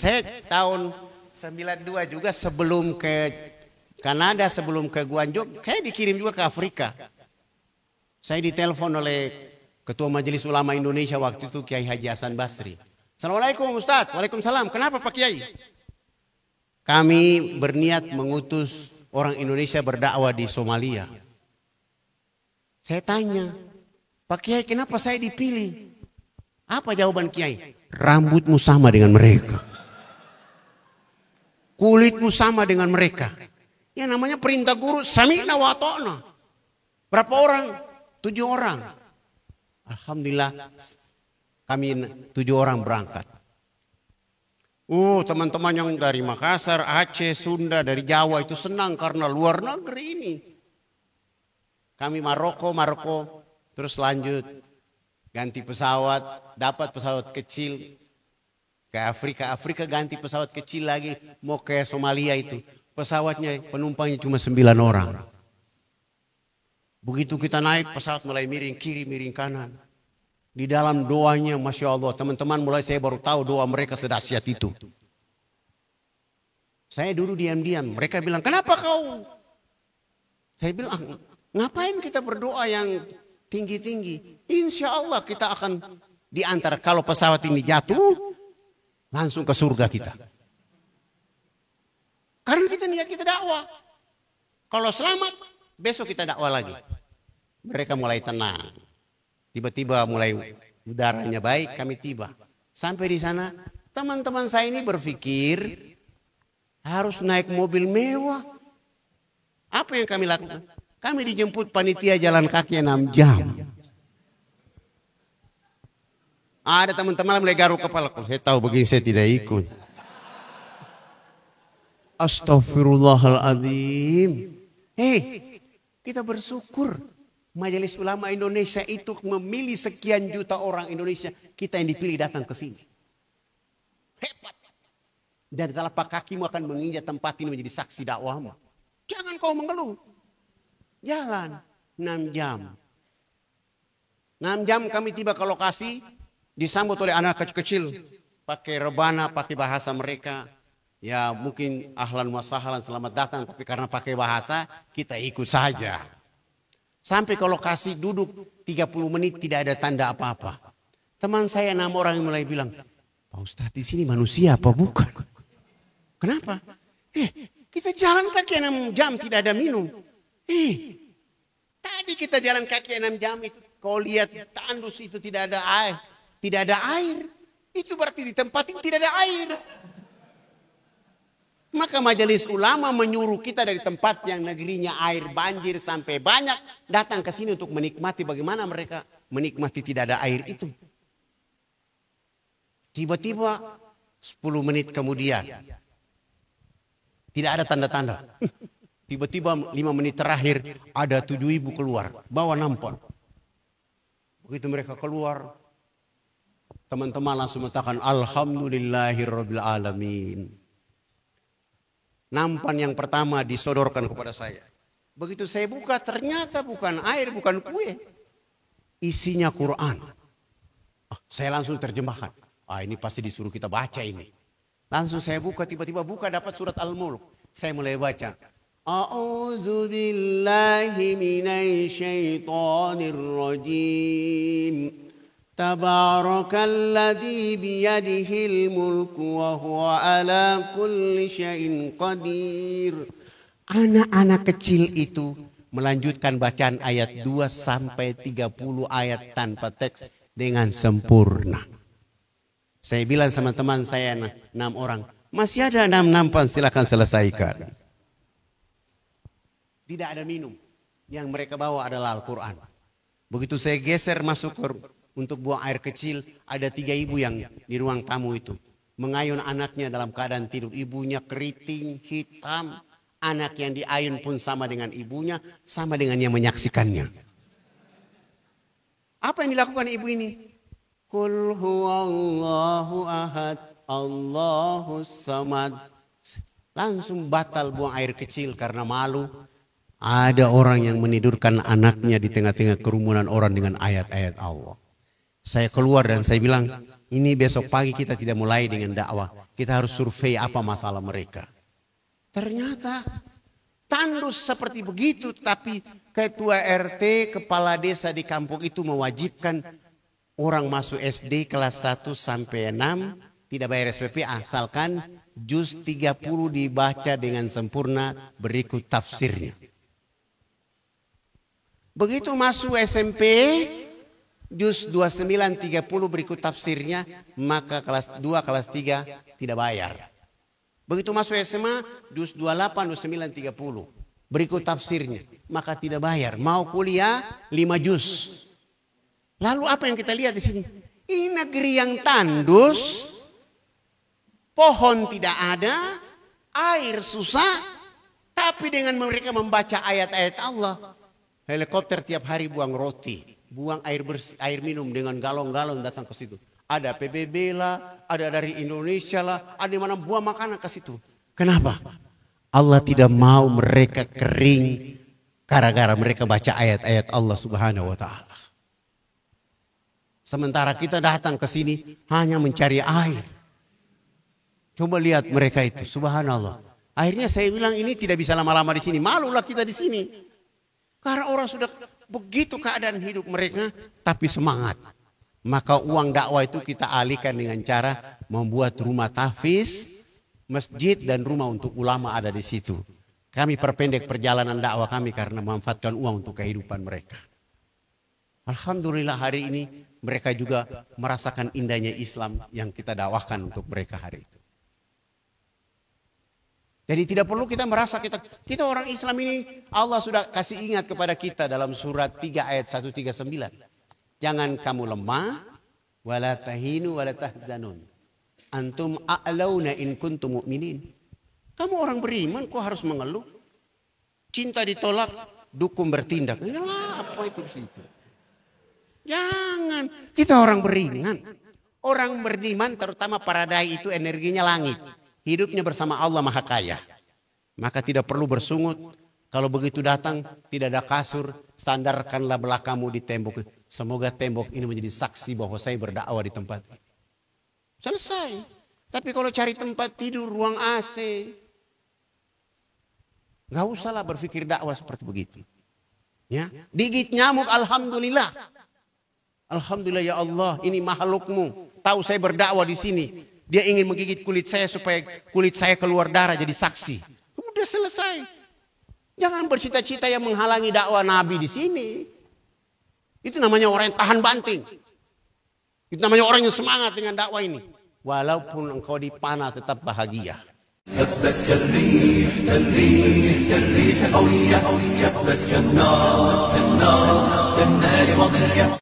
Saya tahun 92 juga sebelum ke Kanada, sebelum ke Guangzhou, saya dikirim juga ke Afrika. Saya ditelepon oleh Ketua Majelis Ulama Indonesia waktu itu Kiai Haji Hasan Basri. Assalamualaikum Ustadz. Waalaikumsalam. Kenapa Pak Kiai? Kami berniat mengutus orang Indonesia berdakwah di Somalia. Saya tanya, Pak Kiai kenapa saya dipilih? Apa jawaban Kiai? Rambutmu sama dengan mereka. Kulitmu sama dengan mereka. Yang namanya perintah guru, sami'na wa ata'na. Berapa orang? 7 orang. Alhamdulillah kami 7 orang berangkat. Teman-teman yang dari Makassar, Aceh, Sunda, dari Jawa itu senang karena luar negeri ini. Kami Maroko, terus lanjut ganti pesawat, dapat pesawat kecil ke Afrika ganti pesawat kecil lagi mau ke Somalia itu. Pesawatnya penumpangnya cuma 9 orang. Begitu kita naik pesawat mulai miring kiri, miring kanan. Di dalam doanya Masya Allah teman-teman mulai saya baru tahu doa mereka sedahsyat itu. Saya dulu diam-diam. Mereka bilang kenapa kau? Saya bilang ngapain kita berdoa yang tinggi-tinggi. Insya Allah kita akan diantar kalau pesawat ini jatuh langsung ke surga kita. Karena kita niat kita dakwah. Kalau selamat, besok kita dakwah lagi. Mereka mulai tenang. Tiba-tiba mulai udaranya baik, kami tiba. Sampai di sana, teman-teman saya ini berpikir harus naik mobil mewah. Apa yang kami lakukan? Kami dijemput panitia jalan kaki 6 jam. Ada teman-teman mulai garuk kepala. Kalau saya tahu begini saya tidak ikut. Astaghfirullahaladzim. Kita bersyukur Majelis Ulama Indonesia itu memilih sekian juta orang Indonesia. Kita yang dipilih datang ke sini. Hebat. Dan telapak kakimu akan menginjak tempat ini menjadi saksi dakwahmu. Jangan kau mengeluh. Jangan. 6 jam. 6 jam kami tiba ke lokasi. Disambut oleh anak kecil. Pakai rebana, pakai bahasa mereka. Ya mungkin ahlan wa sahlan selamat datang. Tapi karena pakai bahasa kita ikut saja. Sampai ke lokasi duduk 30 menit tidak ada tanda apa-apa. Teman saya 6 orang yang mulai bilang. Pak Ustadz di sini manusia apa bukan? Kenapa? Kita jalan kaki 6 jam tidak ada minum. Tadi kita jalan kaki 6 jam itu. Kau lihat tandus itu tidak ada air. Tidak ada air. Itu berarti di tempat ini tidak ada air. Maka majelis ulama menyuruh kita dari tempat yang negerinya air banjir sampai banyak. Datang ke sini untuk menikmati bagaimana mereka menikmati tidak ada air itu. Tiba-tiba 10 menit kemudian. Tidak ada tanda-tanda. Tiba-tiba 5 menit terakhir ada 7 ibu keluar. Bawa nampan. Begitu mereka keluar. Teman-teman langsung mengatakan Alhamdulillahirabbil alamin. Nampan yang pertama disodorkan kepada saya. Begitu saya buka ternyata bukan air, bukan kue. Isinya Quran. Saya langsung terjemahkan. Ini pasti disuruh kita baca ini. Langsung saya buka, tiba-tiba buka dapat surat Al-Mulk. Saya mulai baca. A'udzu billahi minasy syaithanir rajim. Tabarakalladzi biyadihil mulku wa huwa ala kulli syai'in qadir. Anak-anak kecil itu melanjutkan bacaan ayat 2 sampai 30 ayat tanpa teks dengan sempurna. Saya bilang sama teman saya 6 orang, masih ada 6 nampan silakan selesaikan. Tidak ada minum. Yang mereka bawa adalah Al-Quran. Begitu saya geser masuk untuk buang air kecil, ada 3 ibu yang di ruang tamu itu. Mengayun anaknya dalam keadaan tidur. Ibunya keriting, hitam. Anak yang diayun pun sama dengan ibunya, sama dengan yang menyaksikannya. Apa yang dilakukan ibu ini? Qul huwallahu ahad, Allahus samad. Langsung batal buang air kecil karena malu. Ada orang yang menidurkan anaknya di tengah-tengah kerumunan orang dengan ayat-ayat Allah. Saya keluar dan saya bilang, ini besok pagi kita tidak mulai dengan dakwah. Kita harus survei apa masalah mereka. Ternyata tandus seperti begitu, tapi ketua RT, kepala desa di kampung itu mewajibkan orang masuk SD kelas 1 sampai 6 tidak bayar SPP asalkan juz 30 dibaca dengan sempurna berikut tafsirnya. Begitu masuk SMP, juz 29 30 berikut tafsirnya, maka kelas 2 kelas 3 tidak bayar. Begitu masuk SMA, juz 28, 29, 30. Berikut tafsirnya, maka tidak bayar. Mau kuliah, 5 juz. Lalu apa yang kita lihat di sini? Ini negeri yang tandus, pohon tidak ada, air susah, tapi dengan mereka membaca ayat-ayat Allah, helikopter tiap hari buang roti, buang air bersih, air minum dengan galon-galon datang ke situ. Ada PBB lah, ada dari Indonesia lah, ada di mana buah makanan ke situ. Kenapa? Allah tidak mau mereka kering gara-gara mereka baca ayat-ayat Allah Subhanahu wa taala. Sementara kita datang ke sini hanya mencari air. Coba lihat mereka itu, subhanallah. Akhirnya saya bilang ini tidak bisa lama-lama di sini. Malulah kita di sini. Karena orang sudah begitu keadaan hidup mereka, tapi semangat. Maka uang dakwah itu kita alihkan dengan cara membuat rumah tahfiz, masjid dan rumah untuk ulama ada di situ. Kami perpendek perjalanan dakwah kami karena memanfaatkan uang untuk kehidupan mereka. Alhamdulillah hari ini mereka juga merasakan indahnya Islam yang kita dakwahkan untuk mereka hari itu. Jadi tidak perlu kita merasa kita orang Islam ini, Allah sudah kasih ingat kepada kita dalam surat 3 ayat 139. Jangan kamu lemah, wala tahinu wala tahzanun. Antum a'launa in kuntum mu'minin. Kamu orang beriman kok harus mengeluh? Cinta ditolak, dukun bertindak. Inilah apa itu situ? Jangan. Kita orang beriman. Orang beriman terutama para dai itu energinya langit. Hidupnya bersama Allah Maha Kaya. Maka tidak perlu bersungut. Kalau begitu datang tidak ada kasur, sandarkanlah belakangmu di tembok. Semoga tembok ini menjadi saksi bahwa saya berdakwah di tempat ini. Selesai. Tapi kalau cari tempat tidur, ruang AC, gak usahlah berpikir dakwah seperti begitu. Ya, digit nyamuk, alhamdulillah. Alhamdulillah ya Allah, ini makhlukmu. Tahu saya berdakwah di sini. Dia ingin menggigit kulit saya supaya kulit saya keluar darah jadi saksi. Udah selesai. Jangan bercita-cita yang menghalangi dakwah Nabi di sini. Itu namanya orang yang tahan banting. Itu namanya orang yang semangat dengan dakwah ini. Walaupun engkau dipanah tetap bahagia. هبت كالريح كالريح كالريح قوية هبت كالنار كالنار كالنار وضية